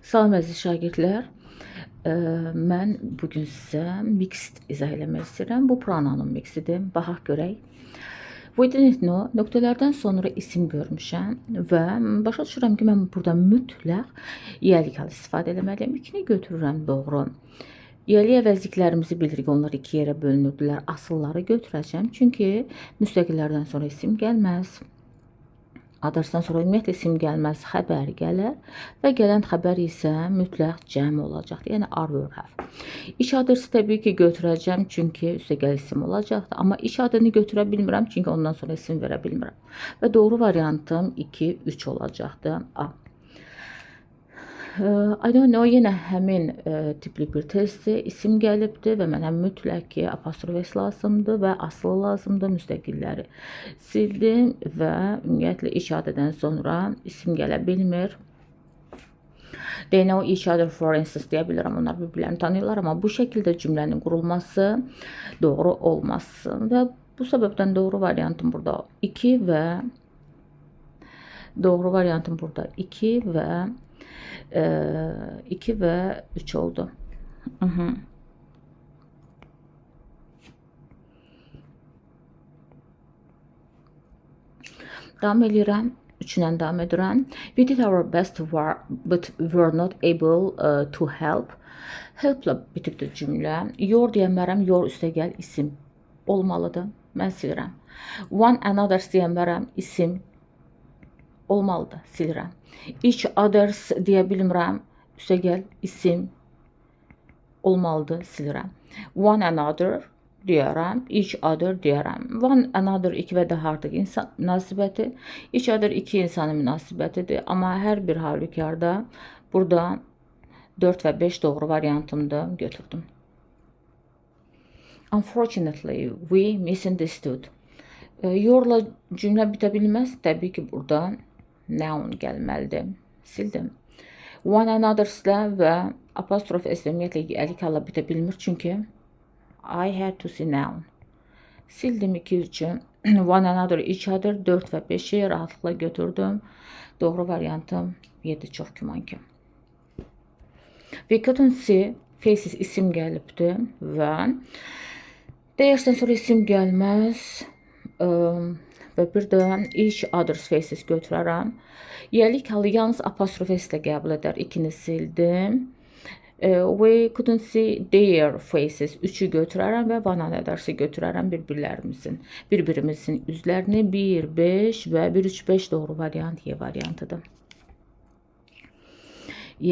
Salam əziz şagirdlər. Mən bugün sizə mixed izah eləmək istəyirəm. Bu prananın mixidir. Baxaq görək. Voidinetno nöqtələrdən sonra isim görmüşəm və başa düşürəm ki, mən burada mütləq yəlikal istifadə eləməliyəm. İkini götürürəm, doğru. Yəli əvəzliklərimizi bilirik, onlar iki yerə bölünürdülər. Asılları götürəcəm, çünki müstəqillərdən sonra isim gəlməz. Adresdən sonra ümumiyyətlə isim gəlməz, xəbər gələr və gələn xəbər isə mütləq cəm olacaqdır, yəni ar-vörhəf. İş adresi təbii ki götürəcəm, çünki üstəgəl isim olacaqdır, amma iş adını götürə bilmirəm, çünki ondan sonra isim verə bilmirəm. Və doğru variantım 2, 3 olacaqdır. A. I don't know, yenə həmin tipli bir testdir, isim gəlibdir və mənə mütləq ki apostrofes lazımdır və aslı lazımdır, müstəqilləri sildim və ümumiyyətlə iş adından sonra isim gələ bilmir. They know each other for instance deyə bilirəm, onlar bir-birlərini tanıyırlar, amma bu şəkildə cümlənin qurulması doğru olmasın və bu səbəbdən doğru variantım burada 2 və doğru variantım burada 2 və 2 və 3 oldu. Davam edirəm. 3-lə davam edirəm. We did our best but were not able to help. Help'la bitibdir cümlə. Your deyənmərəm, your üstəgəl isim olmalıdır. Mən silirəm. One another deyənmərəm, isim olmalıdır, silirəm. Each others deyə bilmirəm, üstəgəl isim olmalıdır, silirəm. One another deyərəm, each other deyərəm. One another 2 və daha artıq insan münasibəti, each other 2 insanın münasibətidir, amma hər bir halükarda burada 4 və 5 doğru variantımdır, götürdüm. Unfortunately, we misunderstood. Yourla cümlə bitə bilməz, təbii ki burada noun gəlməlidir. Sildim. One another's'lə və apostrof s ümumiyyətlə əlikalla bitə bilmir, çünki I had to see noun. Sildim 2-3'ü. One another, each other 4 və 5'i rahatlıqla götürdüm. Doğru variantım 7, çox güman ki. We couldn't see faces isim gəlibdir və deyərsən sonra isim gəlməz. Və bir də each others faces götürərəm. Yəlik halı yalnız apostrofes ilə qəbul edər. 2-ni sildim. We couldn't see their faces. 3'ü götürərəm və one another'sı götürərəm bir-birimizin üzlərini. 1, 5 və 1, 3, 5 doğru variant Y variantıdır.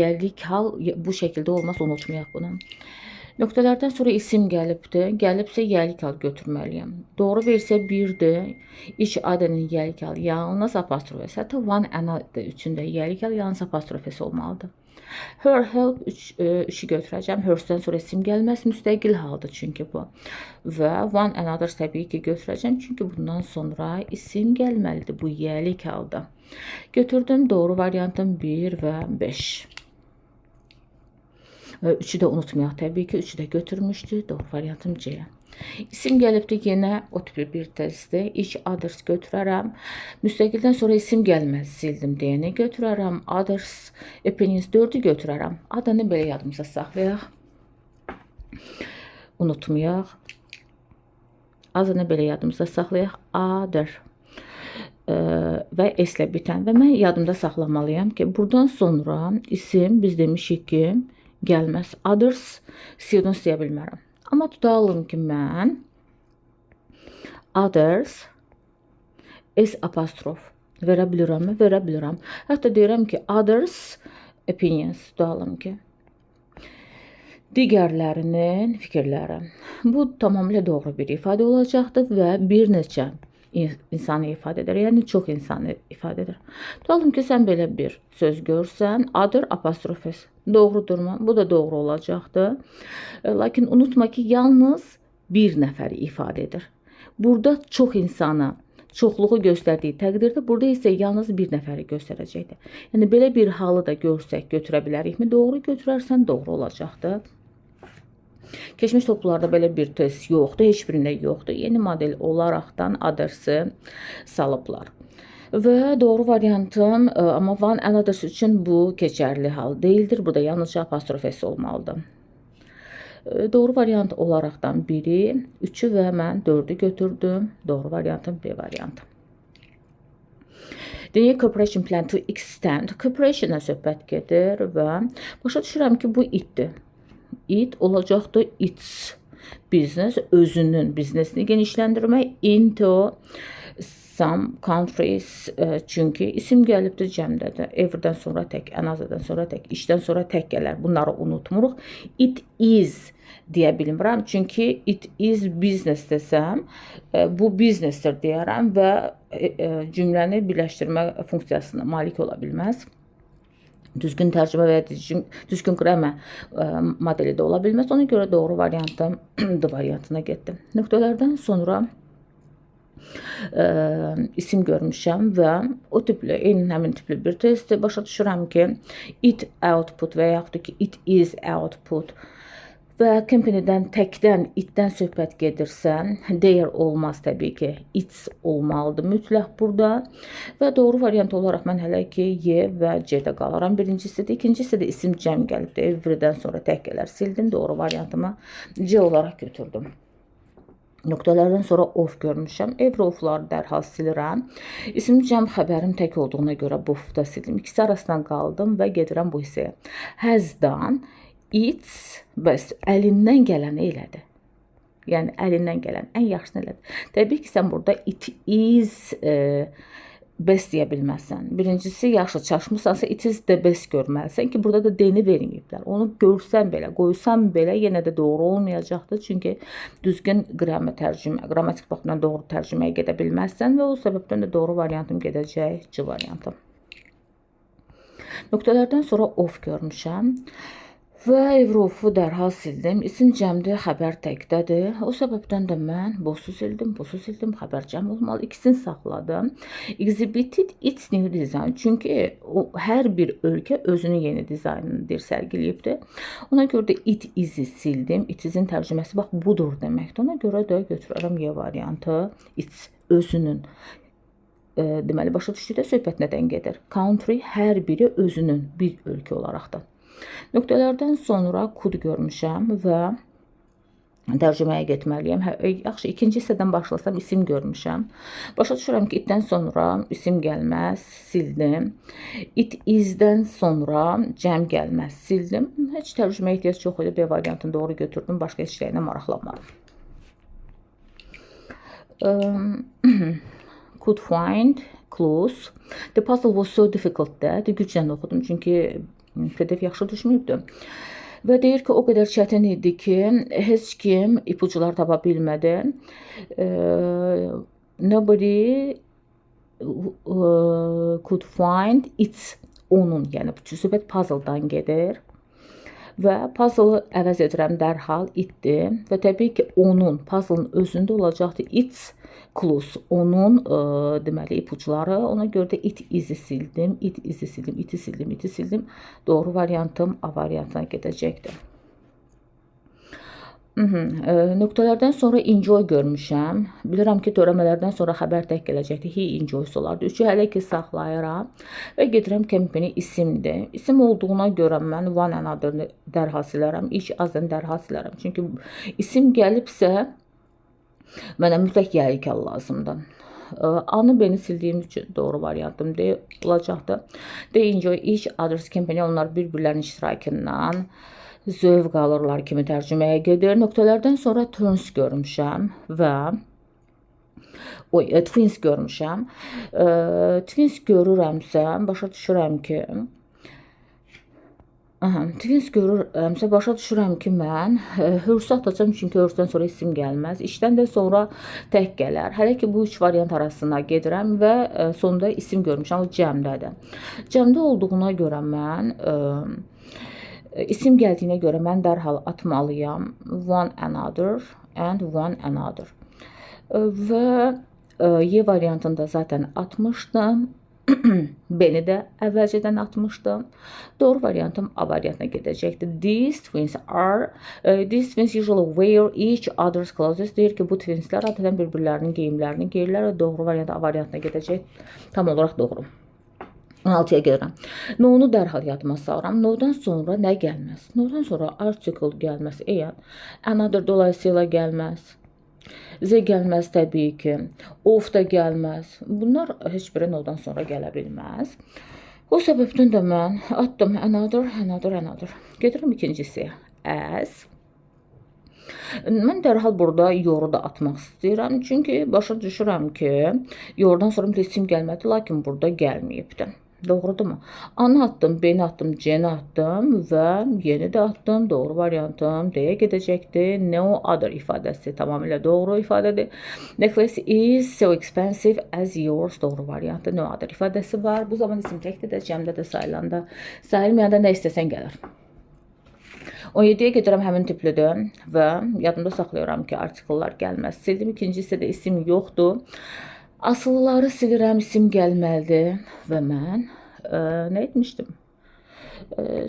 Yəlik hal bu şəkildə olmaz, unutmayaq bunu. Nöqtələrdən sonra isim gəlibdir. Gəlibsə yəlik hal götürməliyəm. Doğru versə 1'dir. İç adının yəlik hal yalnız apostrofes. Hətta one another üçündə yəlik hal yalnız apostrofes olmalıdır. Her help 3'ü götürəcəm. Her'dən sonra isim gəlməz, müstəqil haldır çünki bu. Və one another təbii ki götürəcəm, çünki bundan sonra isim gəlməlidir. Bu yəlik halda. Götürdüm, doğru variantım 1 və 5. 3'ü də unutmayaq, təbii ki 3'ü də götürmüşdü, doğru variantım C. İsim gəlibdir, yenə o tipli bir testdir. Each others götürərəm. Müstəqildən sonra isim gəlməz, sildim deyəni götürərəm. Others, opinions 4'ü götürərəm. Adını belə yadımıza saxlayaq. Unutmayaq. Adını belə yadımıza saxlayaq. Other və S-lə bitən və mən yadımda saxlamalıyam ki, buradan sonra isim biz demişik ki gəlməz. Others, students deyə bilmərəm. Amma tutalım ki mən others S apostrof verə bilirəm, verə bilirəm. Hətta deyirəm ki others opinions, tutalım ki digərlərinin fikirləri. Bu tamamilə doğru bir ifadə olacaqdır və bir neçə insanı ifadə edir, yəni çox insanı ifadə edir. Tutalım ki sən belə bir söz görsən, other apostrofes doğrudurmu? Bu da doğru olacaqdır. Lakin unutma ki yalnız bir nəfəri ifadə edir. Burada çox insanı, çoxluğu göstərdiyi təqdirdə burada isə yalnız bir nəfəri göstərəcəkdir. Yəni belə bir halı da görsək götürə bilərikmi? Doğru götürərsən doğru olacaqdır. Keçmiş toplarda belə bir test yoxdur, heç birində yoxdur. Yeni model olaraqdan adresi salıblar. ve doğru variantım ama one another için bu geçerli hal değildir. Burada yalnızca apostrof S olmalıdır. Doğru variant olaraktan biri, 3'ü ve mən 4'ü götürdüm. Doğru variantım B variantı. The corporation plan to extend. Corporation-a söhbət gedir və başa düşürəm ki, bu itdir. It olacaqdır its business, özünün biznesini genişləndirmək into some countries, çünki isim gəlibdir cəmdədir. Ever'dən sonra tək, another'dan sonra tək, işdən sonra tək gələr. Bunları unutmuruq. It is deyə bilmirəm. Çünki it is business desəm, bu businessdir deyərəm və cümləni birləşdirmə funksiyasına malik ola bilməz. Düzgün tərcümə və ya düzgün qramər modeli də ola bilməz. Ona görə doğru variantım D variantına getdim. Nöqtələrdən sonra isim görmüşəm və o tipli, eyni həmin tipli bir testdir. Başa düşürəm ki, it output və yaxud ki, it is output və company-dən təkdən, itdən söhbət gedirsə, there olmaz təbii ki, it's olmalıdır mütləq burada və doğru variant olaraq mən hələ ki, Y və C-də qalıram. Birincisidir, ikincisidir, isim cəm gəlibdir. Everydən sonra tək gələr, sildim, doğru variantımı C olaraq götürdüm. Nöqtələrdən sonra of görmüşəm. Every ofları dərhal silirəm. İsim cəm xəbərim tək olduğuna görə bu ofda sildim. İkisi arasından qaldım və gedirəm bu hissəyə. Has done, it's, bəs əlindən gələni elədi. Yəni əlindən gələn ən yaxşısını elədi. Təbii ki, sən burada it is best deyə bilməzsən. Birincisi, yaxşı çalışmısansa it is the best görməlisən ki, burada da D-ni verməyiblər. Onu görsən belə, qoysan belə yenə də doğru olmayacaqdır. Çünki düzgün qrammatik baxımdan doğru tərcüməyə gedə bilməzsən və o səbəbdən də doğru variantım gedəcək C variantım. Nöqtələrdən sonra of görmüşəm. Və Evropu dərhal sildim. İsim cəmdir, xəbər təkdədir. O səbəbdən də mən bosu sildim, xəbər cəm olmalı. İkisini saxladım. Exhibited its new design. Çünki hər bir ölkə özünün yeni dizaynını sərgiləyibdir. Ona görə də it is-i sildim. It is-in tərcüməsi bax budur deməkdir. Ona görə də götürərəm Y variantı. Its özünün. Deməli, başa düşdükdə söhbət nədən gedir? Country hər biri özünün bir ölkə olaraqdır. Nöqtələrdən sonra could görmüşəm və tərcüməyə getməliyəm. Yaxşı, ikinci hissədən başlasam isim görmüşəm. Başa düşürəm ki, itdən sonra isim gəlməz, sildim. It is-dən sonra cəm gəlməz, sildim. Heç tərcüməyə ehtiyac yox idi. B variantını doğru götürdüm. Başqa heç şeylə maraqlanmadım. Could find clues. The puzzle was so difficult that güclə oxudum. Çünki PDF yaxşı düşməyibdi. Və deyir ki, o qədər çətin idi ki, heç kim ipucular tapa bilmədi. Nobody could find its, onun, yəni söhbət puzzle-dan gedir. Və puzzle-ı əvəz edirəm dərhal itdir. Və təbii ki, onun, puzzle-ın özündə olacaqdır its clues, onun deməli ipuçları. Ona görə də it is-i sildim, iti sildim. Doğru variantım A variantına gedəcəkdir. Nöqtələrdən sonra enjoy görmüşəm. Bilirəm ki, törəmələrdən sonra xəbər tək gələcəkdir. He enjoys olardı. Üçü hələ ki saxlayıram və gedirəm company isimdir. İsim olduğuna görə mən one another dərhal silərəm. İlk azdan dərhal silərəm. Çünki isim gəlibsə mənə mütləq yəlikəl lazımdır. A-nı B-ni sildiyim üçün doğru variantım D olacaqdır. They enjoy each other's company. Onlar bir-birlərinin iştirakından zövq alırlar kimi tərcüməyə gedir. Nöqtələrdən sonra turns görmüşəm və twins görmüşəm. Twins görürəmsə, başa düşürəm ki, başa düşürəm ki, mən hörsə atacam, çünki hörsdən sonra isim gəlməz. İşdən də sonra tək gələr. Hələ ki, bu üç variant arasına gedirəm və sonunda isim görmüşəm, o cəmdədir. Cəmdə olduğuna görə mən, isim gəldiyinə görə mən dərhal atmalıyam one another and one another. Və Y variantında zaten atmışdım. Beni də əvvəlcədən atmışdım. Doğru variantım A variantına gedəcəkdir. These twins usually wear each other's clothes. Deyir ki, bu twinslər adətən bir-birlərinin geyimlərini geyirlər və doğru variant A variantına gedəcək. Tam olaraq doğru. 16-ya gedirəm. No-nu dərhal yadıma salıram. No-dan sonra nə gəlməz? No-dan sonra article gəlməz. Another dolayısıyla gəlməz. Z gəlməz təbii ki. Of da gəlməz. Bunlar heç biri no-dan sonra gələ bilməz. O səbəbdən də mən atdım another. Gedirəm ikincisiyə. As. Mən dərhal burada yoru da atmaq istəyirəm. Çünki başa düşürəm ki, yordan sonra bir isim gəlmədi, lakin burada gəlməyibdi. Doğrudurmu? Anı atdım, beni atdım, C'ni atdım və yeni də atdım. Doğru variantım D'yə gedəcəkdir. No other ifadəsi tamamilə doğru ifadədir. Necklace is so expensive as yours. Doğru variantı no other ifadəsi var. Bu zaman isim təkdir də, cəmdə də sayılanda. Sayılmayanda nə istəsən gəlir. 17-yə gedirəm, həmin tiplidir və yadımda saxlayıram ki, artikellar gəlməz. Sildim, ikincisi də isim yoxdur. Asılları silirəm, isim gəlməlidir və mən nə etmişdim?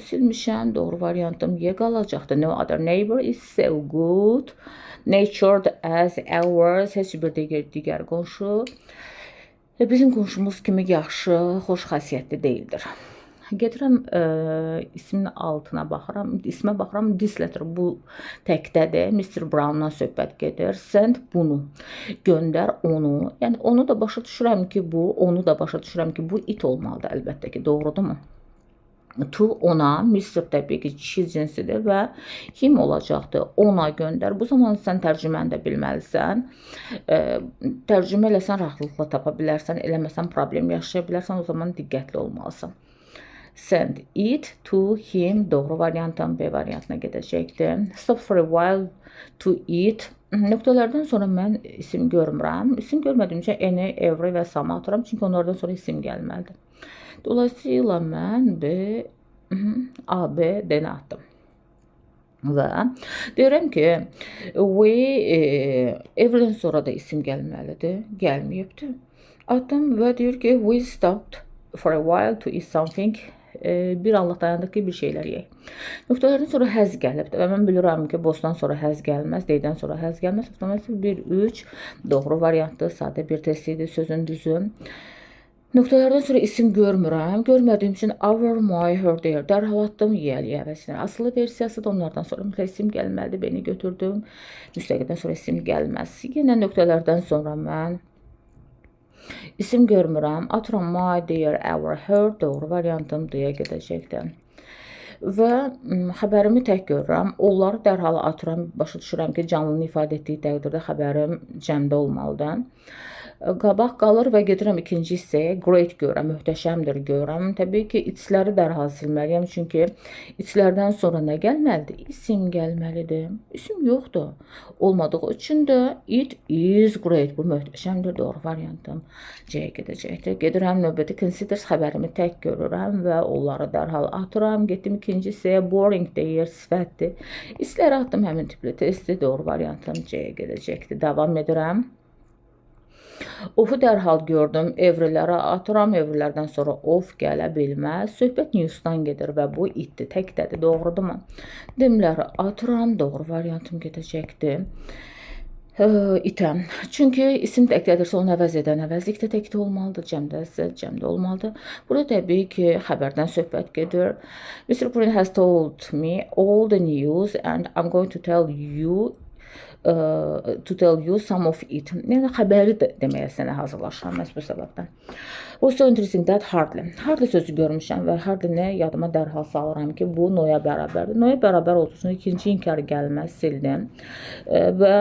Silmişəm, doğru variantım Y qalacaqdır. No other neighbor is so good natured as ours. Heç bir digər qonşu bizim qonşumuz kimi yaxşı, xoş xasiyyətli deyildir. Gedirəm ismin altına baxıram, ismə baxıram, this letter bu təkdədir, Mr. Brown'dan söhbət gedir, send bunu, göndər onu, yəni onu da başa düşürəm ki bu, onu da başa düşürəm ki bu it olmalıdır əlbəttə ki, doğrudurmu? To ona, Mr. təbii ki kişi cinsidir və him olacaqdır, ona göndər, bu zaman sən tərcüməni də bilməlisən, tərcümə eləsən rahatlıqla tapa bilərsən, eləməsən problem yaşaya bilərsən, o zaman diqqətli olmalısan. Send it to him. Doğru variantdan B variantına gedəcəkdir. Stop for a while to eat. Nöqtələrdən sonra mən isim görmürəm. İsim görmədiyimcə any, every və some atıram. Çünki onlardan sonra isim gəlməlidir. Dolayısıyla mən A, B, D-ni atdım. Və deyirəm ki, everydən sonra da isim gəlməlidir. Gəlməyibdir. Atdım və deyir ki, we stopped for a while to eat something. Bir anlıq dayandıq ki, bir şeylər yeyək. Nöqtələrdən sonra həz gəlibdir və mən bilirəm ki, bosdan sonra həz gəlməz, deydən sonra həz gəlməz. Avtomatik 1-3 doğru variantdır, sadə bir testidir, sözün düzü. Nöqtələrdən sonra isim görmürəm. Görmədiyim üçün our, my, her deyir. Dərhal atdım, yəliyə vəsinə. Asılı versiyası da onlardan sonra mütləq isim gəlməlidir. Beni götürdüm. Müstəqildən sonra isim gəlməz. Yenə nöqtələrdən sonra mən İsim görmürəm. Atıram my, their, our, her. Doğru variantım D-yə gedəcəkdir. Və xəbərimi tək görürəm. Onları dərhal atıram. Başa düşürəm ki, canlının ifadə etdiyi təqdirdə xəbərim cəmdə olmalıdır. Qabaq qalır və gedirəm ikinci hissəyə. Great görürəm, möhtəşəmdir görürəm. Təbii ki, it's-ləri dərhal silməliyəm. Çünki it's-lərdən sonra nə gəlməlidir? İsim gəlməlidir. İsim yoxdur. Olmadığı üçün də it is great. Bu möhtəşəmdir, doğru variantım C-yə gedəcəkdir. Gedirəm növbəti considers xəbərimi tək görürəm və onları dərhal atıram. Getdim ikinci hissəyə. Boring deyir, sifətdir. It's-ləri atdım, həmin tipli testi, doğru variantım C-yə gedəcəkdir. Davam edirəm. Of'u dərhal gördüm, evrilərə atıram, evrilərdən sonra of gələ bilməz. Söhbət newsdan gedir və bu itdir, təkdədir, doğrudurmu? Demləri atıram, doğru variantım gedəcəkdir. İtəm. Çünki isim təkdədirsə onu əvəz edən əvəzlik də təkdə olmalıdır, cəmdəsə cəmdə olmalıdır. Burada təbii ki, xəbərdən söhbət gedir. Mr. Green has told me all the news and I'm going to tell you some of it. Yəni xəbəri də deməyə sənə hazırlaşıram məhz bu səbəbdən. Also interesting that hardly. Hardly sözü görmüşəm və hardly-nə yadıma dərhal salıram ki, bu noya bərabərdir. Noya bərabər olsun, ikinci inkar gəlməz, sildim. Və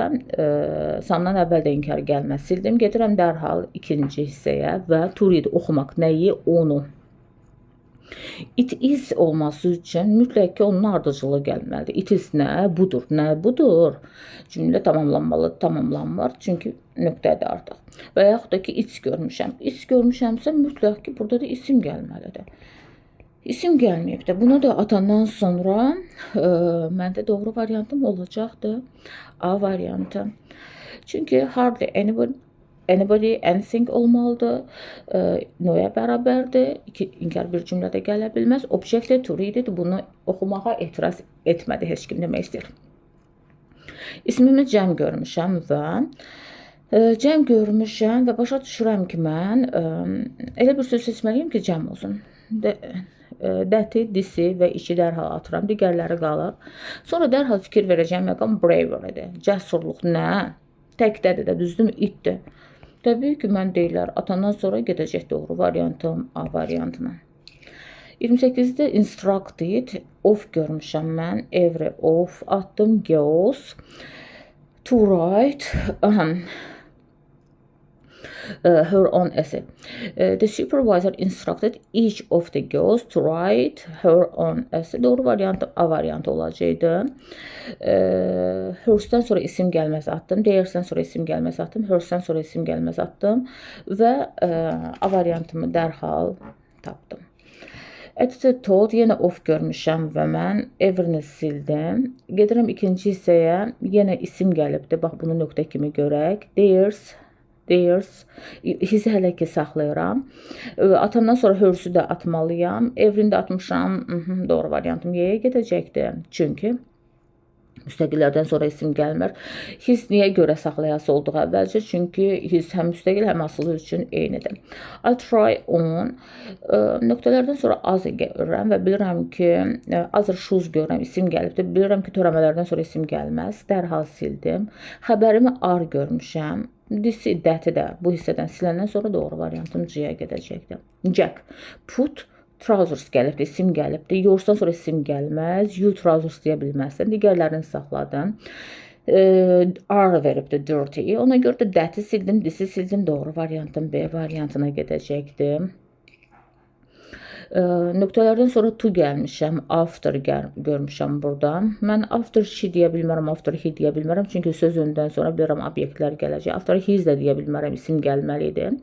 samdan əvvəl də inkar gəlməz, sildim. Gedirəm dərhal ikinci hissəyə və to read, oxumaq, nəyi, onu. It is olması üçün mütləq ki, onun ardıcılığı gəlməlidir. It is nə? Budur. Nə? Budur. Cümlə tamamlanmalı, tamamlanmır. Çünki nöqtədir artıq. Və yaxud da ki, it's görmüşəm. It's görmüşəmsə mütləq ki, burada da isim gəlməlidir. İsim gəlməyib də. Bunu da atandan sonra məndə doğru variantım olacaqdır. A variantı. Çünki hardly Anybody, anything olmalıdır. No'ya bərabərdir. İnkar bir cümlədə gələ bilməz. Object to read it. Bunu oxumağa etiraz etmədi heç kim demək istəyir. İsmimi Cəm görmüşəm və başa düşürəm ki, mən elə bir söz seçməliyim ki, Cəm olsun. Dəti, disi və işi dərhal atıram, digərləri qalır. Sonra dərhal fikir verəcəyim məqam bravery'dir. Cəsurluq nə? Təkdədir də, düzdür, itdir. Təbii ki, mən deyirlər, atandan sonra gedəcək doğru variantım A variantına. 28-də instructed, of görmüşəm mən, every of atdım, girls, to write, her own essay. The supervisor instructed each of the girls to write her own essay. Doğru variantı A variantı olacaqdı. Hers'dən sonra isim gəlməz atdım. There'dən sonra isim gəlməz atdım. Hers'dən sonra isim gəlməz atdım. Və A variantımı dərhal tapdım. Attitude told, yenə of görmüşəm və mən ever'ni sildim. Gedirəm ikinci hissəyə, yenə isim gəlibdir. Bax, bunu nöqtə kimi görək. Theirs, hissə hələ ki saxlayıram. Atandan sonra hers'ü də atmalıyam. Ever'ini də atmışam. Doğru variantım Y-yə gedəcəkdir. Çünki müstəqillərdən sonra isim gəlmir. His niyə görə saxlayası olduq əvvəlcə? Çünki his həm müstəqil, həm asılı üçün eynidir. I try on. Nöqtələrdən sonra az görürəm və bilirəm ki, azır shoes görürəm, isim gəlibdir. Bilirəm ki, törəmələrdən sonra isim gəlməz. Dərhal sildim. Xəbərimi ar görmüşəm. Disi, dəti də bu hissədən siləndən sonra doğru variantım C-yə gedəcəkdir. Jack, put, trousers gəlibdir, isim gəlibdir. Your'dan sonra isim gəlməz. You trousers deyə bilməzsən. Digərlərini saxladım. R veribdir, dirty. Ona görə də dəti sildim, disi sildim. Doğru variantım B variantına gedəcəkdir. Nöqtələrdən sonra to gəlmişəm, after görmüşəm buradan. Mən after she deyə bilmərəm, after he deyə bilmərəm. Çünki söz öndən sonra bilirəm obyektlər gələcək. After his də deyə bilmərəm, isim gəlməlidir.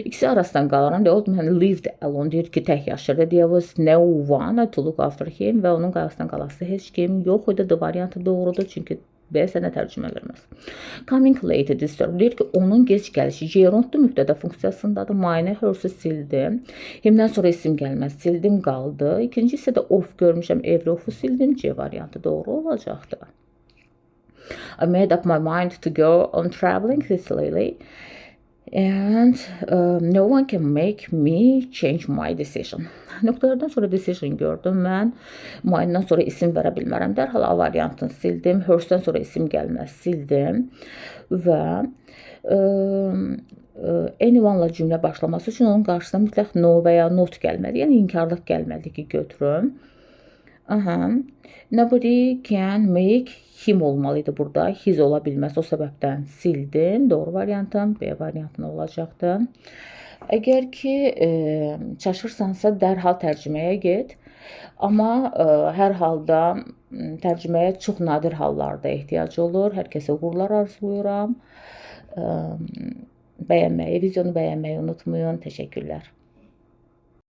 İkisi arasından qalaram. The old man lived alone, deyir ki, tək yaşırdı. There was no one to look after him və onun qarşısından qalası heç kim yox idi. D variantı doğrudur, çünki B sənə tərcümə verməz. Coming late disturb, deyir ki, onun gec gəlişi. Gerunddur, mübtədə funksiyasındadır. Mine, hers'ü sildim. Himdən sonra isim gəlməz. Sildim, qaldı. İkinci hissədə of görmüşəm. Every of'u sildim. C variantı doğru olacaqdır. I made up my mind to go on traveling this lately. And no one can make me change my decision. Nöqtələrdən sonra decision gördüm mən. Mine'dan sonra isim verə bilmərəm. Dərhal A variantını sildim. Hers'dən sonra isim gəlməz. Sildim. Və anyone-la cümlə başlaması üçün onun qarşısına mütləq no və ya not gəlməli. Yəni inkarlıq gəlməli ki, götürüm. Nobody can make him olmalıydı burada. His ola bilməz. O səbəbdən sildim. Doğru variantım B variantına olacaqdır. Əgər ki, çaşırsansa dərhal tərcüməyə get. Amma hər halda tərcüməyə çox nadir hallarda ehtiyac olur. Hər kəsə uğurlar arzulayıram. Bəyənməyi, videonu bəyənməyi unutmayın. Təşəkkürlər.